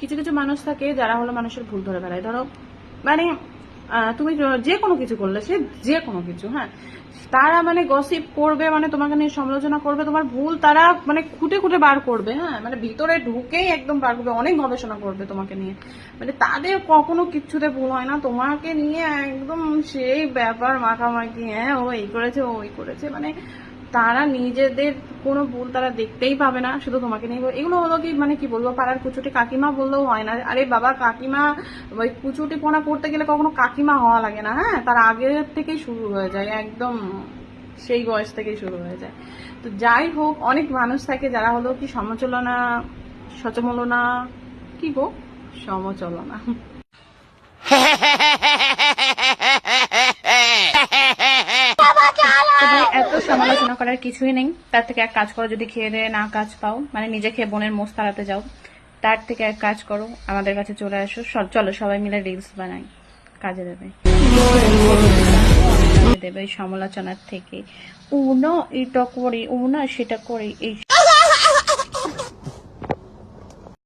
কিছু কিছু মানুষ থাকে যারা হলো মানুষের ভুল ধরে বেড়ায়। ধরো মানে তুমি যে কোনো কিছু করলে, সে যে কোনো কিছু, হ্যাঁ, তারা মানে গসিপ করবে, মানে তোমাকে নিয়ে সমালোচনা করবে, তোমার ভুল তারা মানে খুঁটে খুঁটে বার করবে, হ্যাঁ, মানে ভিতরে ঢুকেই একদম বার করবে, অনেক গবেষণা করবে তোমাকে নিয়ে। মানে তাদের কখনো কিচ্ছুতে ভুল হয় না, তোমাকে নিয়ে একদম সেই ব্যাপার মাখামাখি, হ্যাঁ ও এই করেছে ও ওই করেছে, মানে তারা নিজেদের কোনো ভুল তারা দেখতেই পাবে না, শুধু তোমাকে নিয়ে। এগুলো হলো কি মানে কি বলবো, পাড়ার কুচুটি কাকিমা বললেও হয় না। আরে বাবা, কাকিমা ওই কুচুটি পোনা করতে গেলে কখনো কাকিমা হওয়া লাগে না, হ্যাঁ, তার আগে থেকেই শুরু হয়ে যায়, একদম সেই বয়স থেকেই শুরু হয়ে যায়। তো যাই হোক, অনেক মানুষ থাকে যারা হলো কি সচমলনা কি গো সমচলনা এত সমালোচনা করার কিছুই নেই। তার থেকে এক কাজ করো, যদি খেয়ে দিয়ে না কাজ পাও, মানে নিজে খেয়ে বোনের মোষ তাড়াতে যাও, তার থেকে এক কাজ করো, আমাদের কাছে চলে আসো, চলো সবাই মিলে রিলস বানাই, কাজে দেবে দেবে। সমালোচনার থেকে উনো এটা করি, উনো সেটা করি, এই